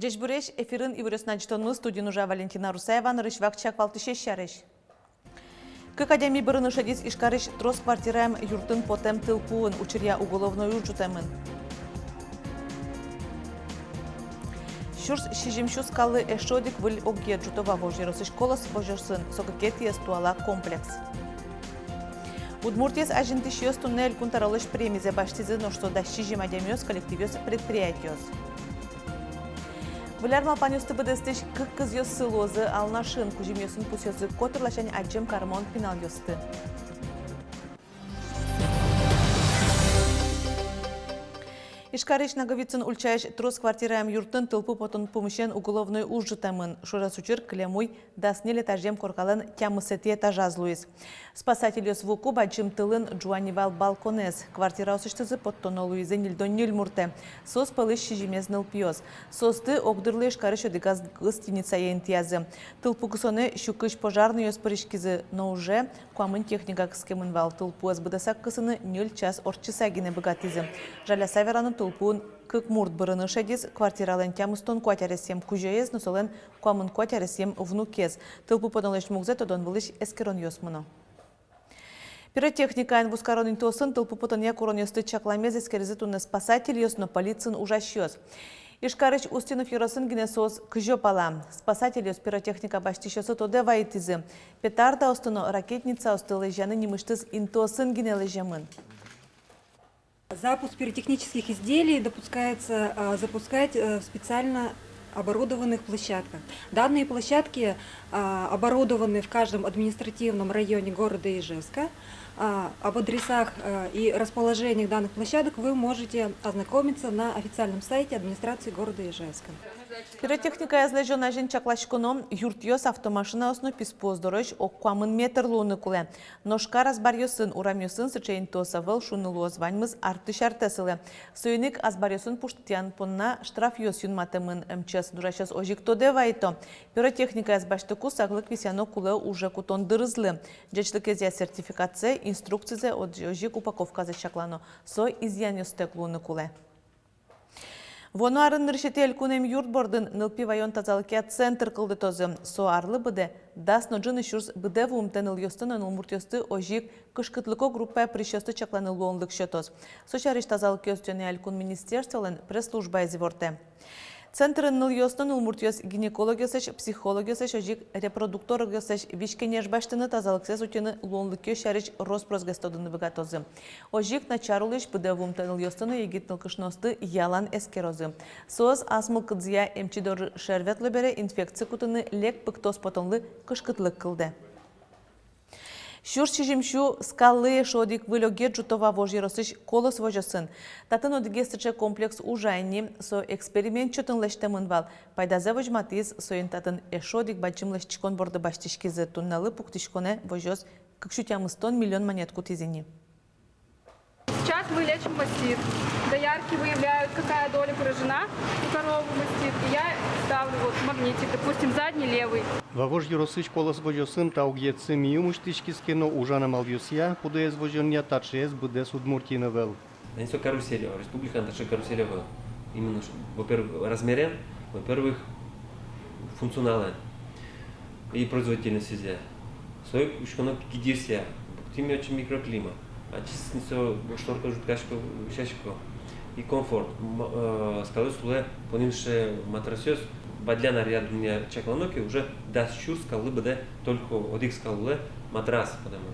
Жежбуреш эфирын иврёснажтонмы студию нужа Валентина Русаева нарышвак чаквалтыше шарыш. К академии бырыны шадис ишкарыш трос квартираем юртын потем тылпуын учерья уголовной ужутемын. Шурс шижимшу скалы эшодик выль огге джутова вожирос школас вожерсын согакет естуала комплекс. Удмуртиес ажентишиос туннель кунтаралыш премизе баштизы, но что да шижим адемиос коллективиос предприятиос. Вляр малпанюсты быдыстыш кыз ёс сылозы алнашын кужимёсын пусёзы котырлашань аджем кармон пинал ёсты. Ишкарыш наговицын ульчаеш трос квартираем юртын тылпу потон помещен уголовной ужжытамын. Шурасучыр клемуй даснели тажем коркалын тямысети этажазлуис. Спасателёс вуку баджим тылын джуанивал балконез. Квартира осыштызы подтонолуизы нильдон нильмурте. Сос пылыш шижимезныл пьёз. Состы огдырлы ишкарыш одыгаз гостиница ентиязы. Тылпу кысоны щукыш пожарный ёс паришкизы, но уже куамын техника кыскемын вал тылпу азбыдасак кысыны нёль час орчысагине богатизы. Жаля савераны тулпун кык мурт бырыны шедис квартирален тямыстон куатяресем кужоез, но солен куамын куатяресем внукез. Тылпу подолеш мугзе тодон вылыш эскерон ёсмыно. Пиротехника вускарон интосын тылпу потон якурон ёсты чакламез эскерезы тунны спасатель ёс, но полицин ужащёс. Ишкарыч Устинов Юросын гинесоз кыжо пала. Спасатель ёс пиротехника баштишёсы тоде вайтизы. Петарда остыно ракетница остылы жаны немыштыз интосын гинележемын. Запуск пиротехнических изделий допускается запускать в специально оборудованных площадках. Данные площадки оборудованы в каждом административном районе города Ижевска. Об адресах и расположениях данных площадок вы можете ознакомиться на официальном сайте администрации города Ижевска. Пиротехника язлежена жен чаклашконом юртьёс автомашина осно писпоздорож оккуамын метр луны куле. Ношка разбарьёсын урамьёсын сычейн тосавыл шунылуо званьмыз арты-шартесылы. Сойник азбарьёсын пуштян понна штраф ёс юнматымын МЧС дурашёс ожик тоде вайто. Пиротехника язбаштыку саглык висяно куле уже кутон дырызлы. Джечлыкезия сертификация, инструкция от ожик упаковка за чаклано. Со изъян ёстек луны куле. Вону арын ныршетел кунем юртбордын нылпи вайон тазалыкия центр кылды тозы. Со арлы быде, дасно джыны шурс быде вумтен ыльёстын ылмуртёсты ожик кышкытлыко группа прищёсты чакланы луонлык шётоз. Сочарыш тазалыкия өстёне алькун министерстволын пресс-служба изиворте. Центрын ныльёстын ылмуртёс гинекологиясыш, психологиясыш, ожик репродукторогиясыш вишкенеш баштыны тазалыксес утёны луонлыкке шарыш роспросгестодыны быгатозы. Ожик начарулыш быде вумтен ыльёстыны егит нылкышносты ялан эскерозы. Соз асмыл кыдзия эмчидоры шерветлы бере инфекция кутыны лек пыктос потонлы кышкытлык кылды. Шурс шижимшу скалы шодик вылёге джутова вожиросыш колос вожасын. Татын одыгестыче комплекс ужайни со эксперимент чотын лештемын вал. Пайдазе вожматиз соин татын эшодик бачым лешчикон борды баштишкизы тунналы пуктишконе вожос кыкшутямыстон миллион монет кутизини. Сейчас мы лечим мастит. Доярки выявляют, какая доля поражена у коровы мастит. И я ставлю вот магнитик, допустим, задний, левый. Вавож Юросыч колос вожосын таугетсы миюмуштишкискено ужана малвюсия, пудеез вожонья тачез быдес удмуртиновел. Они все карусели, республика наша каруселевая. Именно, во-первых, размерен, во-первых, функционален и производительность везде. Свой ушконок гидирсия, теми очень микроклимат. А чистница шторка жуткашка шашко и комфорт. Скалы суле понимше матрасёс бадляна ряд меня чакланоки уже даст чур скалы бде только одик скалуле матрас потому.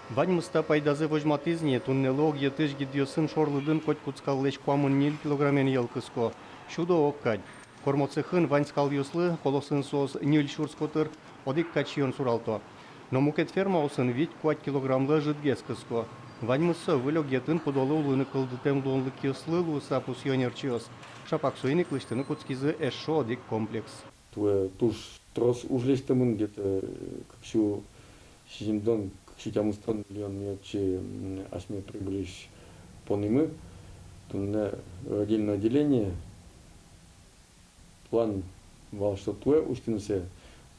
Вань мыста пайдазе вожматизне туннелог етыш гидиосын шорлыдын коть куцкаллеш куамын 0 килограммен елкыско. Шудо оккать. Кормоцехын вань скалйослы колосын соз 0 шурскотыр одик качион суралто. Но мукет ферма осын вить 5 килограммлы жидгескыско. Вань мыса вылёг етын подолы улыны кылдытем луонлык ёслы луса пусьёнерчиос. Шапак суйник лыштыны куцкизы эшо одик комплекс. Туж трос ужлештемын где-то кыкшу шижимдон кыкшутямыстон миллион мечи асме прибылиш понимы. Тунне родильное отделение. План вал что туе уштинусе,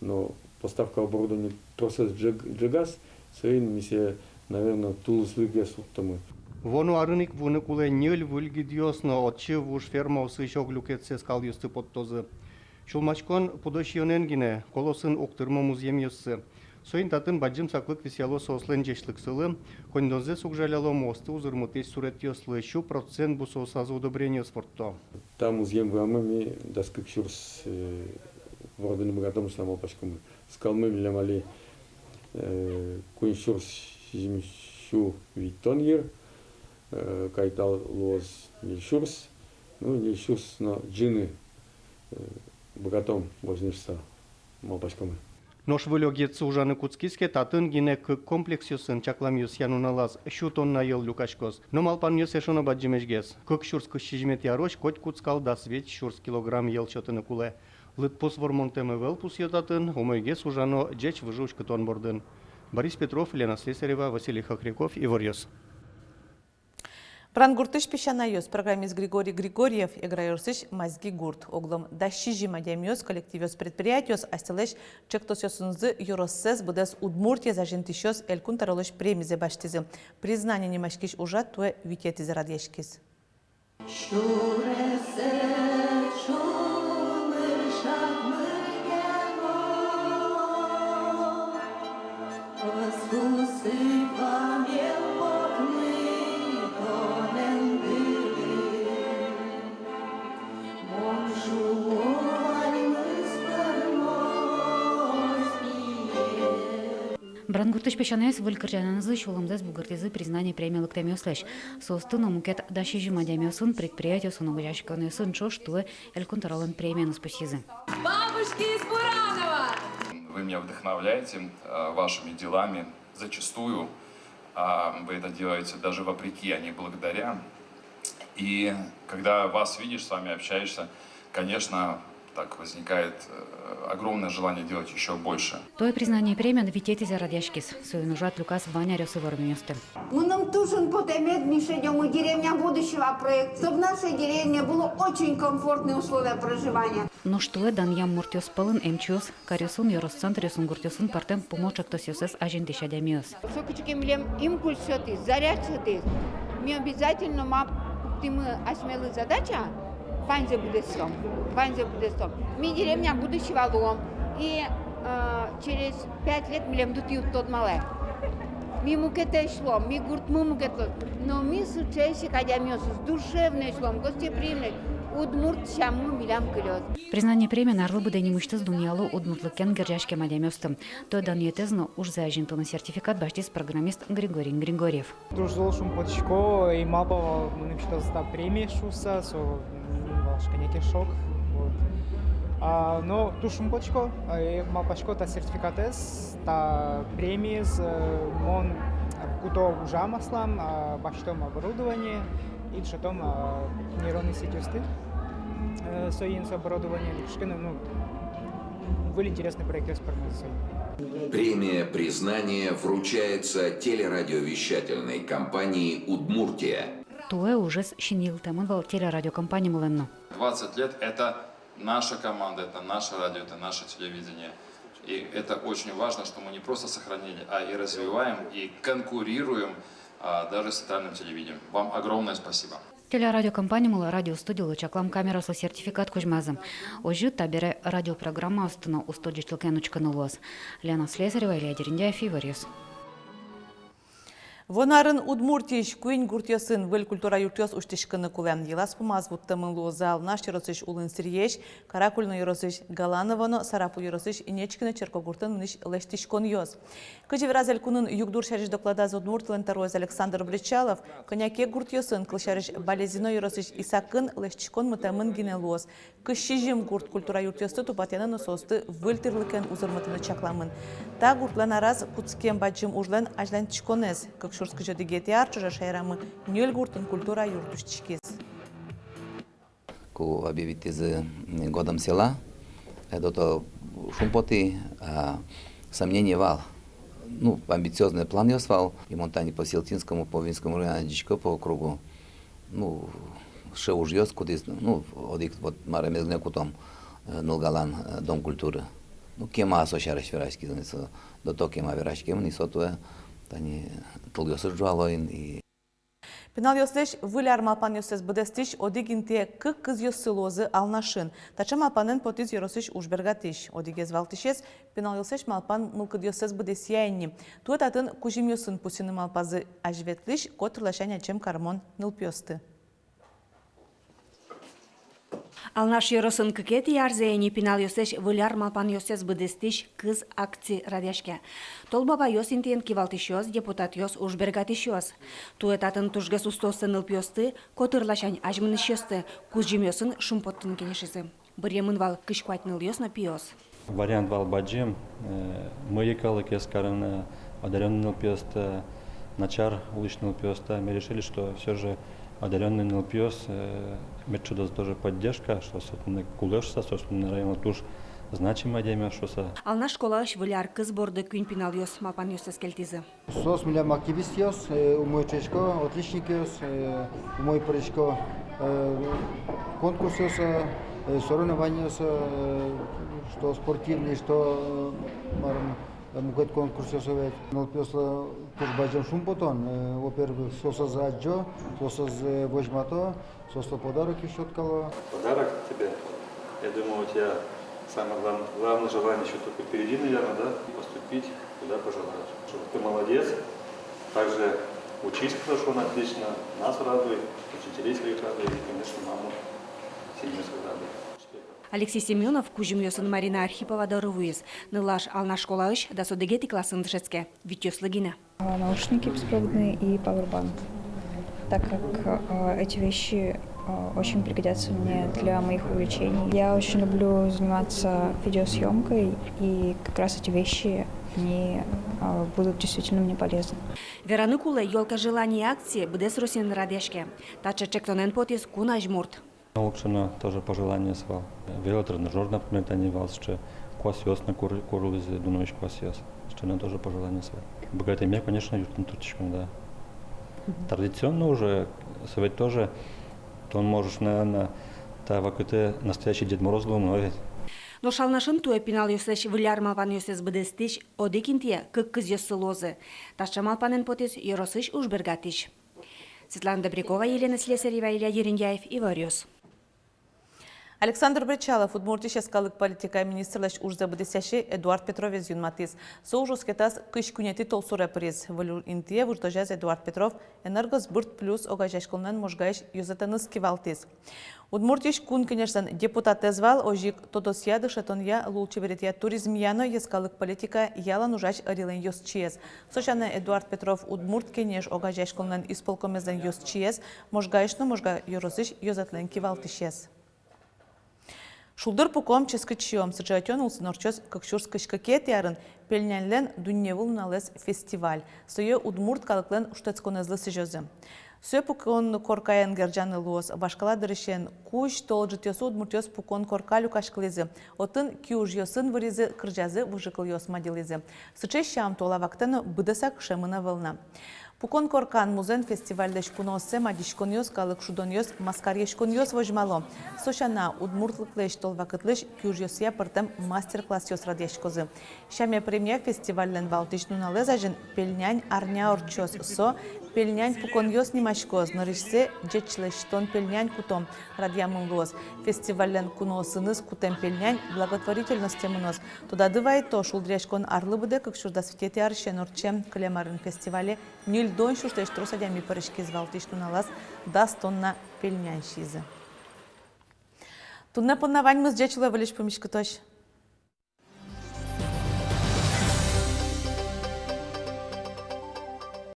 но поставка оборудования тросес джигас, сейн мисе наверное, тулус выгес уттамы. Вону арыник вуны куле нёл вылгидиосно отчы вуш ферма усы шок люкетсе скал юсты подтозы. Шулмачкон пудошионенгине колосын октырма музеем йоссы. Соин татын баджим саклык висяло сослен жешлык сылы, кондонзе сугжаляло мосты узырмутеш сурет йослы, щу процент бу соосазу удобрение спорто. Там музеем врамами даскык шурс вордыны богатом самого пачком. Скалмы милямали кун шурс щу витонгер, кайтал лоз нильшурс, ну нильшурс на джины богатом вознешься малпачком. Noș vălogheț ужаны куцкиске татын гине к комплексиосын чакламиус януналаз щутон на ел люкашкос. Но малпаньос ешона баджимешгес. Кык шурс кышижмет ярош коть куцкал да свет шурс килограмм ел чотыны куле. Лыт пос вормонтемы вел пус йотатын, омойгес ужано джеч выжуш кытон бордын. Борис Петров, Лена Слесарева, Василий Хохряков и Ворьос. Прангуртыш песчанайос программист Григорий Григорьев играйорсыш мазги гурт. Оглом дащижи мадямиос коллективиос предприятиос астелеш чектосёсунзы юроссез будес Удмуртия зажентищос элькун таролыш премизе баштизы. Признание немашкиш ужат туэ витетизе радьяшкиз. Брангуртыш пешанес вылькыржананызы шулымдас бугартизы признание премия лыктамиослеш. Состын омукет дашижи мадямиосын предприятиосын огажашканесын чоштуы элькун таралын премияны спасизы. Бабушки из Буранова! Вы меня вдохновляете вашими делами. Зачастую вы это делаете даже вопреки, а не благодаря. И когда вас видишь, с вами общаешься, конечно, так возникает огромное желание делать еще больше. Тое признание премия на витетизе радьяшкиз. Союнужат Люкас Ваня Рёсывормиосты. Мы нам тушен потемет, Миша, идем деревня будущего проекта, чтобы в нашей деревне было очень комфортные условия проживания. Но что даньям муртиос пылын эмчиос, кариосын Юросцентриосын гуртиосын партем помочек тосиосес ажентишадямиос. Сокочки млем импульс ты, заряд ты. Мы обязательно мы осмелы задача. Ванзе будет стом. Мы деревня будущего лом. И через 5 лет мы лем дутью тот мале. Мы мукете шло, мы гурт мукете. Но мы случайся, когда мы с душевной шлом, гостеприимной, Удмурт шаму милям кылёт. Признание премия на Арлыбыда немыштыз дуньялы Удмуртлыкен гержашке мадямёстым. То даниетезно уж за ажентуны сертификат баштис программист Григорий Григорьев. Дружил шум почко и мапа мы что ста премия шуса, со конечно шок. Но ту шум почко, мапачко та сертификатес, та премия с мон куто ужамаслам, баштом оборудование. И что там нейронные сети соин с оборудованием. Были интересные проекты с информацией. Премия «Признание» вручается телерадиовещательной компании «Удмуртия». Туэ уже шинил темывал телерадиокомпания Муленно. 20 лет – это наша команда, это наше радио, это наше телевидение. И это очень важно, что мы не просто сохранили, а и развиваем, и конкурируем даже с центральным телевидением. Вам огромное спасибо. Телерадиокомпания мыла радиостудия лучаклам камера со сертификат кужмазом. Ожи табере радиопрограмма устана устодичлыкен учканулоз. Лена Слесарева, Илья Дерендяев и Ворьос. Вонарын Удмуртиш куин гуртьосын выл культура юртьос уштишканы кулем. Елас пумаз вуттамын лозал наш юросыш улын сирьеш, каракульно юросыш Галановано, Сарапу юросыш инечкины черкогуртын ниш лештишкон йоз. Кыжевразель кунын югдур шариш докладаз Удмуртлын тароз Александр Бричалов, коняке гуртьосын клышариш Балезино юросыш Исакын лештишкон мытамын гинелоз. Кышижим гурт культура юртьосты тупатянын состы выльтырлыкен узырмытыны чакламын. Та гуртлан араз куцкен баджим ужлен ажлен тишконез. Шурскы жодигети арчужа шайрамы нёл гуртын культура юртушчикез. Ку объявите годом села, это шумпоти, сомнение вал. Ну, амбициозный план я свал, и монтани по Селтинскому, по Винскому району, дичко по округу. Ну, ше уж ёс, куда ну, одик вот марамезгне кутом, Нолгалан, дом культуры. Ну, кема асошараш верашки, до то кема верашки, не сотуе. Они толгосуджуалоин и Пенал йослеш выляр малпан йосес быдестиш одигинте кыз йосылозы алнашын. Тача малпанын потиз йоросыш ужбергатиш. Одигез валтишес пенал йослеш малпан мылкыд йосес быдесияйни. Туэтатын кужим йосын пусины малпазы ажветлиш котырлашаня чем кармон нылпёсты. Алнаш йоросын кыкет ярзеяни пенал йосеш выляр малпан йосес быдестиш кыз акци радяшке. Толбаба йос интен кивалтишёс, депутат йос ужбергатишёс. Туэтатын тужгес устосы нылпёсты, котырлашань ажмынышёсты, кузжим йосын шумпоттын кенешизы. Бырьемын вал кышквать ныл йос на пиос. Вариант вал баджим, мы екалы кескарны одаренный нылпёсты, начар уличный нылпёсты. Мы решили, что все же одаренный нылпёс мечудос тоже поддержка, что собственно кулешса, собственно район туж значимая демя, что са. Алнаш школаш выляр кыз борды күн пенал йос малпан йосес келтизы. Сос милям активист йос, у мой чечко, отличник йос, у мой паричко конкурс йос, соревнования йос, что спортивный, что мукет конкурс йос овет. Нылпёслы туж баджам шумпотон, во-первых, соса за аджо, соса за вожмато, соса подарок еще откало. Подарок тебе, я думаю, у тебя самое главное желание еще только впереди, наверное, да, поступить куда пожелаешь. Чтобы ты молодец, также учись хорошо, отлично, нас радуй, учителей своих радуй и, конечно, маму, семью свою радуй. Алексей Семенов, кужим йосын Марина Архипова дарывуез. Нылаш алнаш школаш да содегети классын дышецке. Витёс Лыгина. Наушники беспроводные и пауэрбанк, так как эти вещи очень пригодятся мне для моих увлечений. Я очень люблю заниматься видеосъемкой, и как раз эти вещи они будут действительно мне полезны. Вераны кулы ёлка желания акции бдес росин радяшке. Тача чектонен потис куна жмурт. Лучше тоже пожелание свал. Велотренажер, например, они вал, что квасиос на курулизе, дунович квасиос. Что на тоже пожелание свал. Богатый мир, конечно, ютным турчиком, да. Традиционно уже, совет тоже, то он можешь, наверное, какой-то настоящий Дед Мороз луной. Но шалнашын туе пенал йосеш выляр малпан йосес бдестиш одекинтие кыз йосылозы. Таша малпанен потис йоросыш ужбергатиш. Светлана Добрякова, Елена Слесарева, Илья Ериндяев, Ивариус. Александр Бричалов, удмуртище скалык политика министрлаш ужза бдесящий Эдуард Петровец юнматис. Соужус кетас кыш күнети толсура приз. Валюр интие вуждажаз Эдуард Петров энергосбырт плюс огажашколнан можгаиш юзатаныс кивалтис. Удмуртиш кун, конечно, депутат эзвал ожик тодосья дышатонья лулчеберетия туризм яно ескалык политика яла нужач арилен йосчиез. Сочана Эдуард Петров удмурт кенеш огажашколнан исполкомезен йосчиез можгаишно можга юросыш юзатлен кивалтишез. Шулдыр пуком ческачьем сычатен улсынорчез кокчурскыш кокет ярын пельнянлен дунневыл налез фестиваль. Сое удмурт калыклен уштецконезлы сыжозы. Сое пукон коркаян герджаны луос, башкала дырышен куш толжит йосу удмуртёс пукон коркалю кашкылезы. Отын кюж йосын вырезы кыржазы выжыкыл йос мадилезы. Сыче щам тола вактену быдасак шемына волна. Пукон коркан музен фестивальдеш куносе мадишкон йос калык шудон йос маскарьешкон йос вожмало. Сошана удмуртлыклеш толвакытлеш кюж йосия пыртем мастер-класс йос радешкозы. Шаме премьер фестивальден балтичну налезажен пельнянь арня орчос со пельнянь пукон йос нимашкоз нарышсе джечлештон пельнянь кутом радиамын лоз. Фестивальден куносыныз кутем пельнянь благотворительности мынос. Туда дывай то шулдрешкон арлыбыде как шурдасвитети аршен орчем клемарын фестивале Нильдон шуштеш тросадями парышки звалтишну налаз даст тонна пельнянь шизы. Тунна поннавань мы с джечула вылиш помешкотош.